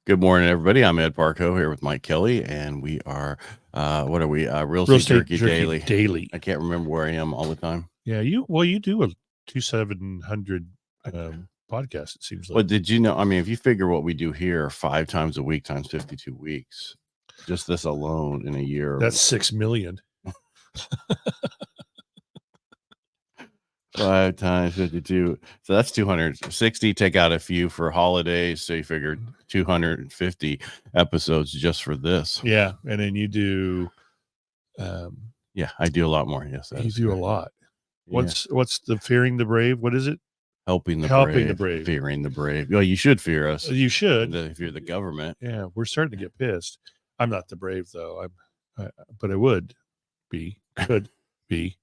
Good morning, everybody. I'm Ed Parcaut here with Mike Kelly, and we are, what are we? Real Estate Estate Jerky Daily. I can't remember where I am all the time. Yeah, you do a 2700 podcast, it seems like. Well, did you know? I mean, if you figure what we do here 5 times a week times 52 weeks, just this alone in a year. That's 6 million. 5 times 52. So that's 260. Take out a few for holidays. So you figured 250 episodes just for this. Yeah. And then you do. Yeah, I do a lot more. Yes. You do a lot. What's the Fearing the Brave? What is it? Helping the brave. Fearing the brave. Well, you should fear us. You should. If you're the government. Yeah. We're starting to get pissed. I'm not the brave, though. But I could be.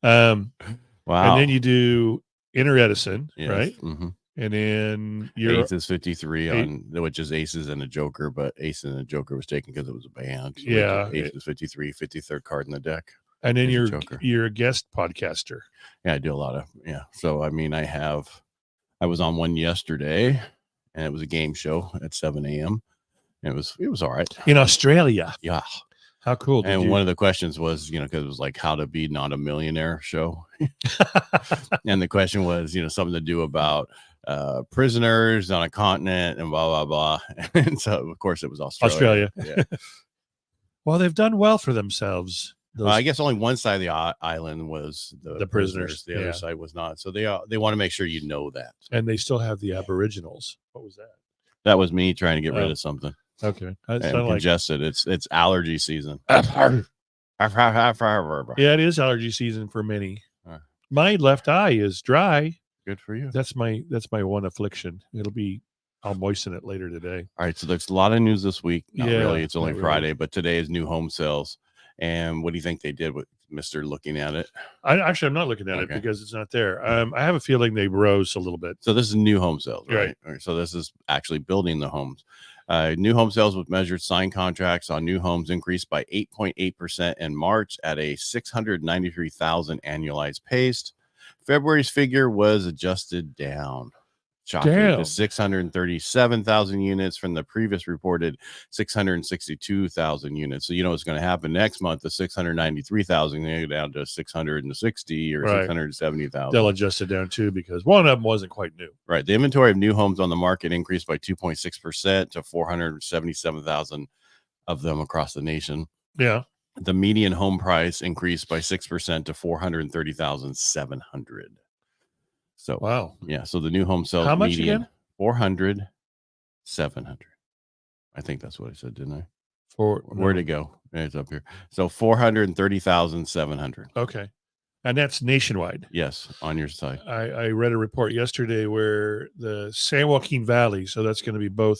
Wow. And then you do Inner Edison, yes. Right? Mm-hmm. And then your Eighth is 53 on, which is Aces and a Joker, but Aces and a Joker was taken because it was a band. So yeah. Ace is 53, 53rd card in the deck. And then you're a guest podcaster. Yeah, I do a lot of, So, I mean, I was on one yesterday, and it was a game show at 7 a.m. And it was all right. In Australia. Yeah. How cool. And one of the questions was, because it was like how to be not a millionaire show. And the question was, something to do about prisoners on a continent and blah, blah, blah. And so, of course, it was Australia. Yeah. Well, they've done well for themselves. I guess only one side of the island was the prisoners. The other side was not. So they want to make sure you know that. And they still have the Aboriginals. What was that? That was me trying to get rid of something. Okay. And congested. It's allergy season. Yeah, it is allergy season for many. My left eye is dry. Good for you. That's my one affliction. I'll moisten it later today. All right. So there's a lot of news this week. Not really. It's only Friday, but today is new home sales. And what do you think they did with Mr. looking at it? I'm not looking at it because it's not there. I have a feeling they rose a little bit. So this is new home sales, right? All right. So this is actually building the homes. New home sales with measured signed contracts on new homes increased by 8.8% in March at a 693,000 annualized pace. February's figure was adjusted down. Shocking to 637,000 units from the previous reported 662,000 units. So what's going to happen next month? The 693,000 they go down to 660 or 670,000. They'll adjust it down too because one of them wasn't quite new. Right. The inventory of new homes on the market increased by 2.6% to 477,000 of them across the nation. Yeah. The median home price increased by 6% to 430,700. So wow. Yeah. So the new home sales how much median, again? 400, 700. I think that's what I said, didn't I? Where'd it go? It's up here. So 430,700. Okay. And that's nationwide. Yes, on your side. I read a report yesterday where the San Joaquin Valley, so that's going to be both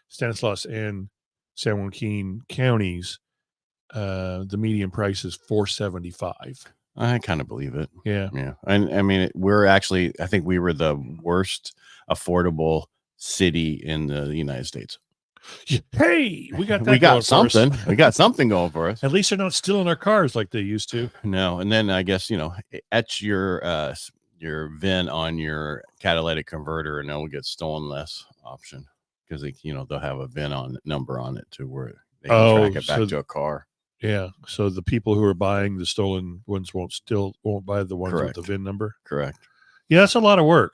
Stanislaus and San Joaquin counties, the median price is 475. I kind of believe it. Yeah. And I mean, I think we were the worst affordable city in the United States. Hey, we got something. We got something going for us. At least they're not stealing our cars like they used to. No. And then I guess, etch your VIN on your catalytic converter and it'll get stolen less option because they'll have a VIN number on it to where they can track it back to a car. Yeah. So the people who are buying the stolen ones won't buy the ones with the VIN number. Correct. Yeah, that's a lot of work.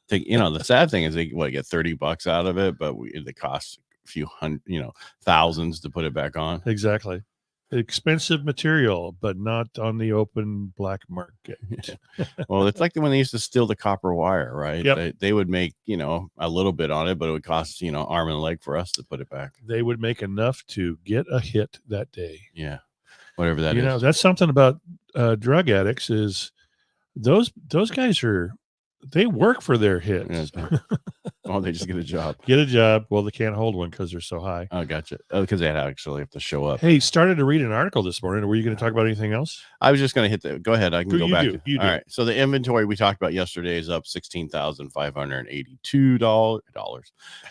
The sad thing is they get $30 out of it, but it costs a few hundred, thousands to put it back on. Exactly. Expensive material, but not on the open black market. Well, it's like when they used to steal the copper wire, right? Yep. They would make, a little bit on it, but it would cost, arm and a leg for us to put it back. They would make enough to get a hit that day. Yeah. Whatever that is. That's something about drug addicts is those guys they work for their hits. Yeah. Oh, they just get a job. Well, they can't hold one because they're so high. Oh, gotcha. Oh, because they actually have to show up. Hey, started to read an article this morning. Were you going to talk about anything else? I was just going to hit go ahead. I can go back. You do. All right. So the inventory we talked about yesterday is up $16,582.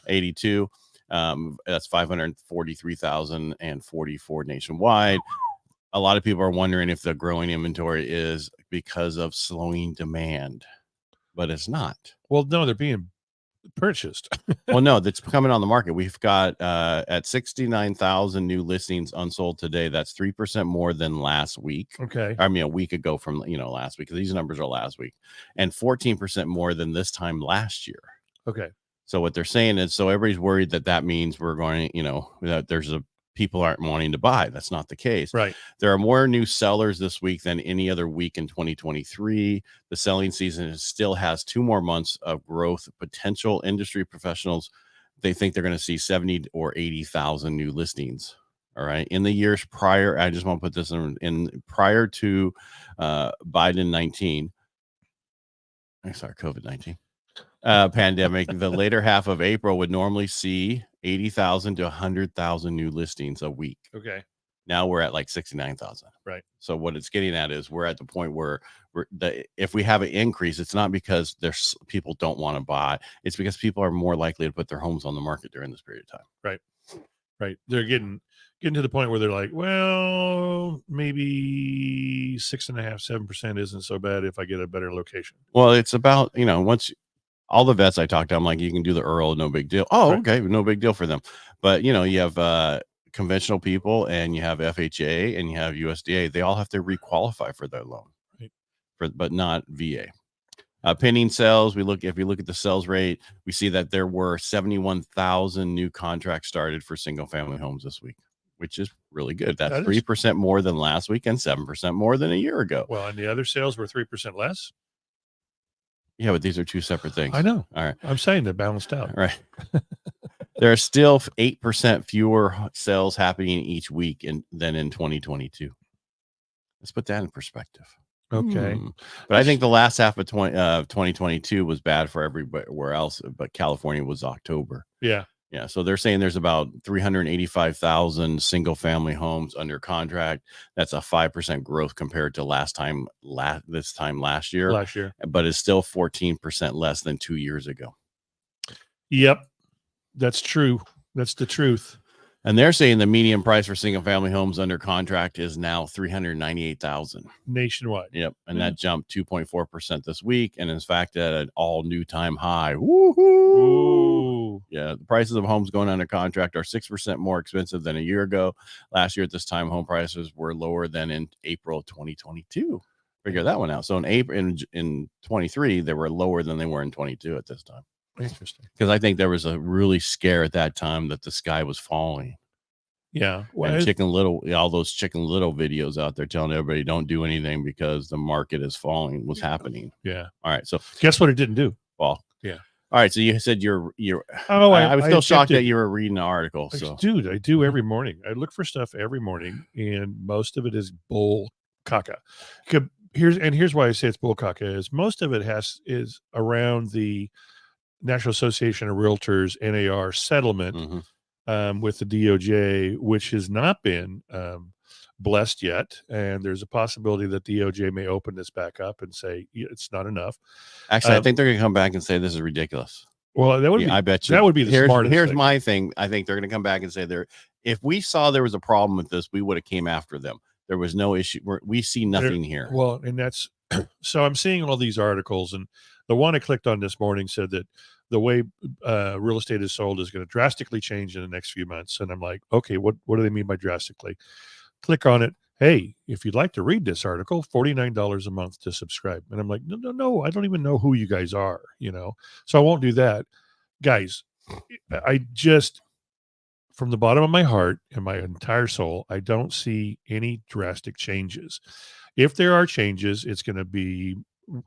82. That's 543,044 nationwide. A lot of people are wondering if the growing inventory is because of slowing demand. But it's not. Well, no, they're being purchased. Well, no, that's coming on the market. We've got at 69,000 new listings unsold today. That's 3% more than last week. Okay. I mean, a week ago from, last week. These numbers are last week, and 14% more than this time last year. Okay. So what they're saying is, so everybody's worried that means we're going, that people aren't wanting to buy. That's not the case. Right. There are more new sellers this week than any other week in 2023. The selling season still has 2 more months of growth potential. Industry professionals, they think they're going to see 70 or 80,000 new listings. All right. In the years prior, I just want to put this in prior to COVID-19 pandemic, the later half of April would normally see 80,000 to 100,000 new listings a week. Okay. Now we're at like 69,000. Right. So what it's getting at is we're at the point where if we have an increase, it's not because there's people don't want to buy. It's because people are more likely to put their homes on the market during this period of time. Right. Right. They're getting to the point where they're like, well, maybe 6.5%, 7% isn't so bad if I get a better location. Well, it's about, once all the vets I talked to, I'm like, you can do the Earl, no big deal. Oh, Right. okay. No big deal for them. But, you have conventional people, and you have FHA, and you have USDA. They all have to requalify for their loan, right, but not VA. Pending sales, if we look at the sales rate, we see that there were 71,000 new contracts started for single family homes this week, which is really good. That's 3% more than last week and 7% more than a year ago. Well, and the other sales were 3% less. Yeah, but these are two separate things. I know. All right. I'm saying they're balanced out. All right. There are still 8% fewer sales happening each week than in 2022. Let's put that in perspective. Okay. But I think the last half of 2022 was bad for everywhere else, but California was October. Yeah. Yeah. So they're saying there's about 385,000 single family homes under contract. That's a 5% growth compared to this time last year. But it's still 14% less than 2 years ago. Yep. That's true. That's the truth. And they're saying the median price for single family homes under contract is now $398,000 nationwide. Yep. And that jumped 2.4% this week. And in fact, at an all new time high. Woohoo! Ooh. Yeah. The prices of homes going under contract are 6% more expensive than a year ago. Last year at this time, home prices were lower than in April 2022. Figure that one out. So in April in 23, they were lower than they were in 22 at this time. Interesting. Because I think there was a really scare at that time that the sky was falling. Yeah. Well, and all those Chicken Little videos out there telling everybody don't do anything because the market is falling was happening. Yeah. All right. So guess what it didn't do? Well, yeah. All right. So you said you're oh, I was still shocked that you were reading the article. So dude, I do every morning. I look for stuff every morning, and most of it is bull caca. Here's why I say it's bull caca is most of it is around the National Association of Realtors NAR settlement with the DOJ, which has not been blessed yet, and there's a possibility that DOJ may open this back up and say it's not enough. Actually, I think they're going to come back and say this is ridiculous. Well, that would be. I bet you that would be the smartest. Here's thing. my thing. I think they're going to come back and say if we saw there was a problem with this, we would have came after them. There was no issue. We see nothing here. Well, and that's so I'm seeing all these articles, and the one I clicked on this morning said that the way real estate is sold is going to drastically change in the next few months. And I'm like, okay, what do they mean by drastically? Click on it. Hey, if you'd like to read this article, $49 a month to subscribe. And I'm like, no, I don't even know who you guys are, so I won't do that. Guys, I just, from the bottom of my heart and my entire soul, I don't see any drastic changes. If there are changes, it's going to be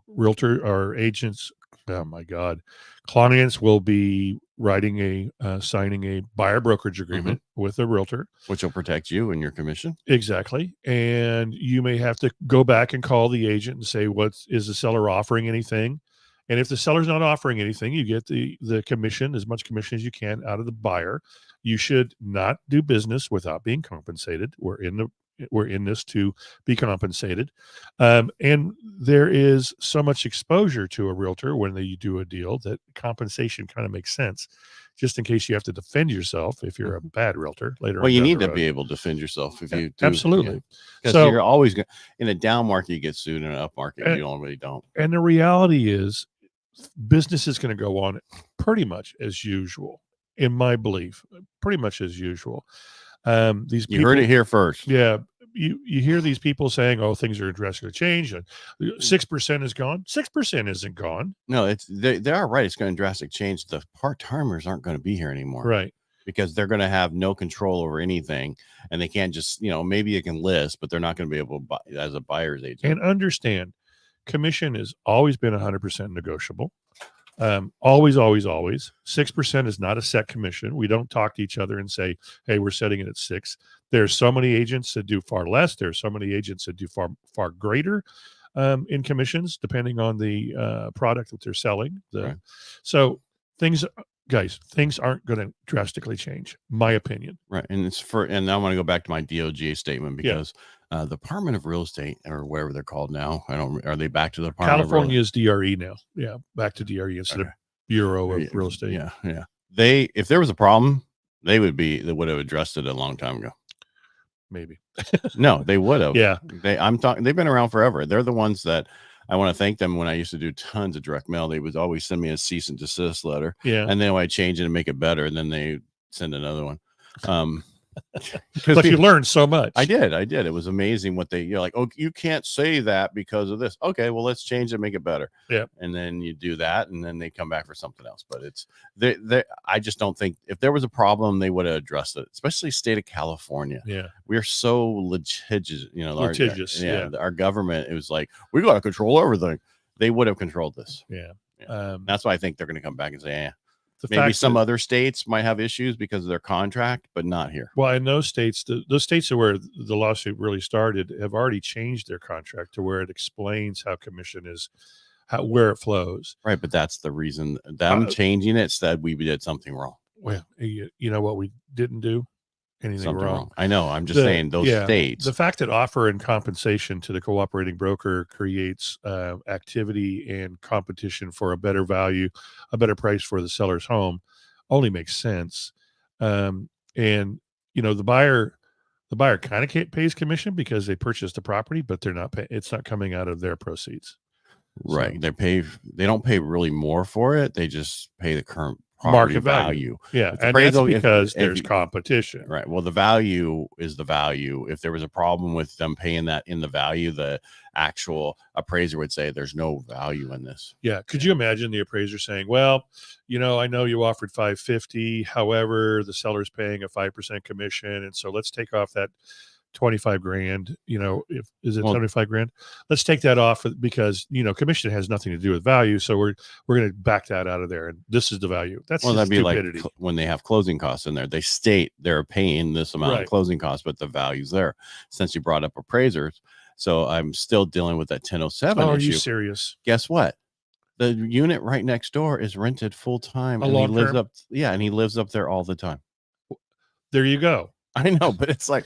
realtor or agents. Oh my God. Clients will be signing a buyer brokerage agreement with a realtor, which will protect you and your commission. Exactly. And you may have to go back and call the agent and say, is the seller offering anything? And if the seller's not offering anything, you get the commission, as much commission as you can out of the buyer. You should not do business without being compensated. We're in this to be compensated. And there is so much exposure to a realtor when you do a deal that compensation kind of makes sense, just in case you have to defend yourself if you're a bad realtor later on. Well, you need to be able to defend yourself if you do. Absolutely. Because you're always going in a down market, you get sued. In an up market, you really don't. And the reality is business is going to go on pretty much as usual, in my belief, pretty much as usual. These You people, heard it here first. yeah. You hear these people saying, "Oh, things are drastically change," and 6% is gone. 6% isn't gone, No, they are right. It's going to drastic change. The part-timers aren't going to be here anymore, right? because they're going to have no control over anything, and they can't just, maybe you can list, but they're not going to be able to buy as a buyer's agent. And understand, commission has always been 100% negotiable. Always. 6% is not a set commission. We don't talk to each other and say, "Hey, we're setting it at 6." There's so many agents that do far less. There's so many agents that do far greater in commissions, depending on the product that they're selling. Right. So things aren't going to drastically change, my opinion. Right. And and I want to go back to my DOJ statement, because the Department of Real Estate, or wherever they're called now, are they back to the Department California is DRE now. Yeah, back to DRE instead of Bureau of Real Estate. Yeah. If there was a problem, they would have addressed it a long time ago. Maybe. No, they would have. Yeah. They've been around forever. They're the ones that I want to thank them. When I used to do tons of direct mail, they would always send me a cease and desist letter. Yeah. And then I change it and make it better, and then they send another one. But you learned so much. I did. It was amazing what you're like, "Oh, you can't say that because of this." Okay, well, let's change it, make it better. Yeah. And then you do that, and then they come back for something else. But I just don't think, if there was a problem, they would have addressed it, especially state of California. Yeah. We're so litigious, litigious. Our government, it was like, we got to control everything. They would have controlled this. Yeah. That's why I think they're going to come back and say, maybe some other states might have issues because of their contract, but not here. Well, in those states, those states where the lawsuit really started have already changed their contract to where it explains how commission is, where it flows. Right, but that's the reason them changing it said we did something wrong. Well, you know what we didn't do? Anything wrong. I know. I'm just saying those states. The fact that offer and compensation to the cooperating broker creates activity and competition for a better value, a better price for the seller's home, only makes sense. And the buyer kind of pays commission because they purchased the property, but they're not it's not coming out of their proceeds. Right. So, they don't pay really more for it. They just pay the current market value. Yeah. And that's because there's competition. Right. Well, the value is the value. If there was a problem with them paying that in the value, the actual appraiser would say there's no value in this. Yeah. Could you imagine the appraiser saying, "Well, I know you offered $550. However, the seller's paying a 5% commission. And so let's take off that 25 grand, is it 25 grand? Let's take that off because, commission has nothing to do with value. So we're going to back that out of there. And this is the value. That's that'd be stupidity. Like when they have closing costs in there, they state they're paying this amount of closing costs, but the value's there. Since you brought up appraisers. So I'm still dealing with that 1007 issue. Are you serious? Guess what? The unit right next door is rented full time. And he lives up there all the time. There you go. I know, but it's like,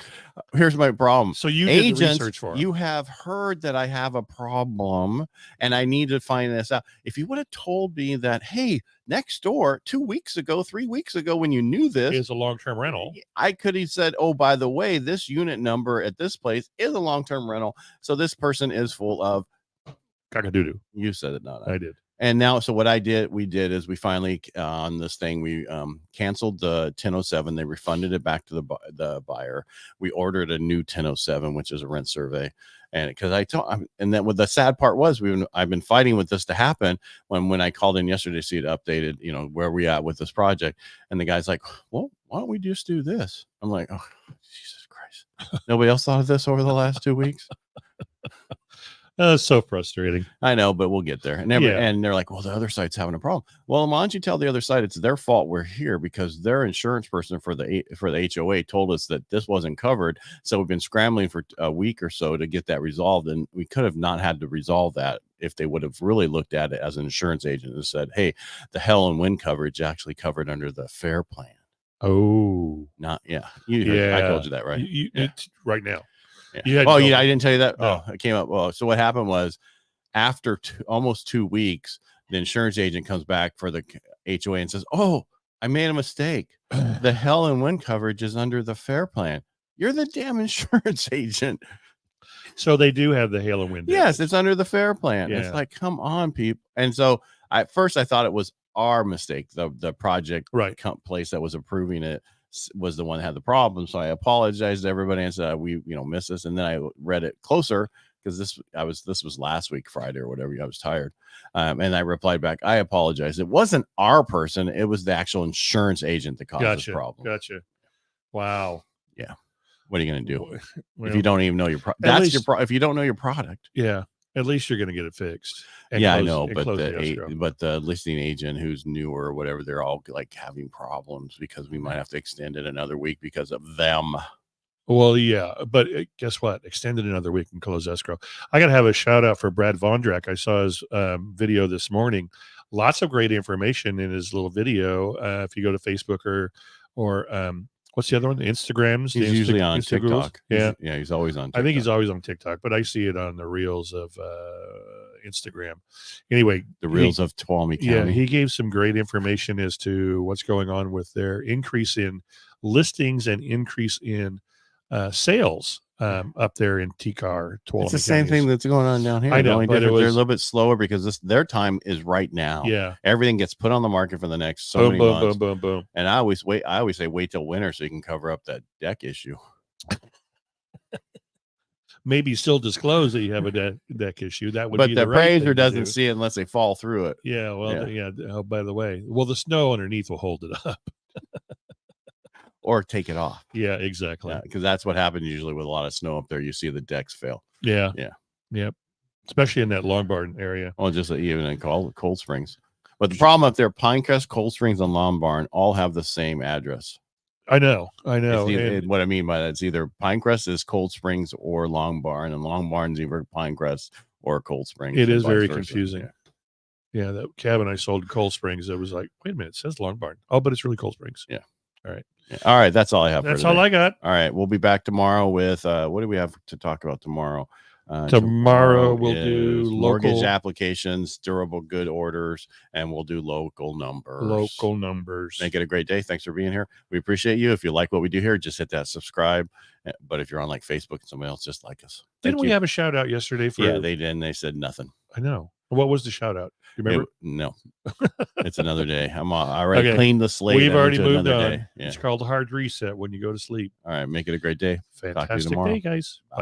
here's my problem. So you did the research for you have heard that I have a problem and I need to find this out. If you would have told me that, hey, next door 3 weeks ago, when you knew this is a long-term rental, I could have said, oh, by the way, this unit number at this place is a long-term rental. So this person is full of cock-a-doodle. You said it, not I did. And now, so what we did is we finally, on this thing, we canceled the 1007. They refunded it back to the buyer. We ordered a new 1007, which is a rent survey. And because and then what the sad part was, I've been fighting with this to happen. When I called in yesterday to see it updated, where we at with this project. And the guy's like, well, why don't we just do this? I'm like, oh, Jesus Christ. Nobody else thought of this over the last 2 weeks? So frustrating. I know, but we'll get there. And they're like, well, the other side's having a problem. Well, why don't you tell the other side it's their fault we're here, because their insurance person for the HOA told us that this wasn't covered. So we've been scrambling for a week or so to get that resolved. And we could have not had to resolve that if they would have really looked at it as an insurance agent and said, hey, the hail and wind coverage actually covered under the FAIR plan. Oh, I told you that, right? Right now. Yeah. I didn't tell you that. No. Oh, it came up. Well, so what happened was, after almost 2 weeks, the insurance agent comes back for the HOA and says, oh, I made a mistake. The hail and wind coverage is under the FAIR plan. You're the damn insurance agent. So they do have the hail and wind. Yes, it's under the FAIR plan. Yeah. It's like, come on, people. And so At first I thought it was our mistake. The project Right. place that was approving it was the one that had the problem. So I apologized to everybody and said, we, missed this. And then I read it closer because this was last week, Friday or whatever. I was tired. And I replied back, I apologize. It wasn't our person. It was the actual insurance agent that caused this problem. Gotcha. Wow. Yeah. What are you going to do Well, if you don't even know your product? If you don't know your product. Yeah. At least you're going to get it fixed. Yeah, I know, but the listing agent who's newer or whatever, they're all like having problems because we might have to extend it another week because of them. Well, yeah, but guess what? Extended another week and close escrow. I got to have a shout out for Brad Vondrak. I saw his video this morning. Lots of great information in his little video. If you go to Facebook or what's the other one? The Instagrams. He's usually on TikTok. Yeah, he's always on TikTok. I think he's always on TikTok, but I see it on the reels of Instagram. Anyway, the reels of Tuolumne County. Yeah, he gave some great information as to what's going on with their increase in listings and increase in sales up there in TCAR. It's the same thing that's going on down here. I know, but they're a little bit slower because their time is right now. Yeah, everything gets put on the market for the next many months. Boom. And I always say wait till winter so you can cover up that deck issue. Maybe still disclose that you have a deck issue. That would but be the right appraiser doesn't see it unless they fall through it. Yeah, well, yeah. Oh, by the way, the snow underneath will hold it up. Or take it off. Yeah, exactly. Because that's what happens usually with a lot of snow up there. You see the decks fail. Yeah. Yep. Especially in that Long Barn area. Well, just even in Cold Springs. But the problem up there, Pinecrest, Cold Springs, and Long Barn all have the same address. I know. What I mean by that, it's either Pinecrest is Cold Springs or Long Barn, and Long Barn's either Pinecrest or Cold Springs. It is very confusing. Yeah, that cabin I sold in Cold Springs, it was like, wait a minute, it says Long Barn. Oh, but it's really Cold Springs. Yeah. All right. Yeah. All right. That's all I have. That's all I got. All right. We'll be back tomorrow with what do we have to talk about tomorrow? Tomorrow we'll do mortgage applications, durable good orders, and we'll do local numbers. Make it a great day. Thanks for being here. We appreciate you. If you like what we do here, just hit that subscribe. But if you're on like Facebook and somebody else, just like us. Didn't we have a shout out yesterday for? Yeah, they did. And they said nothing. I know. What was the shout out? You remember? No, it's another day. I already cleaned the slate. We've already moved on. Yeah. It's called a hard reset when you go to sleep. All right. Make it a great day. Fantastic day, guys. Bye.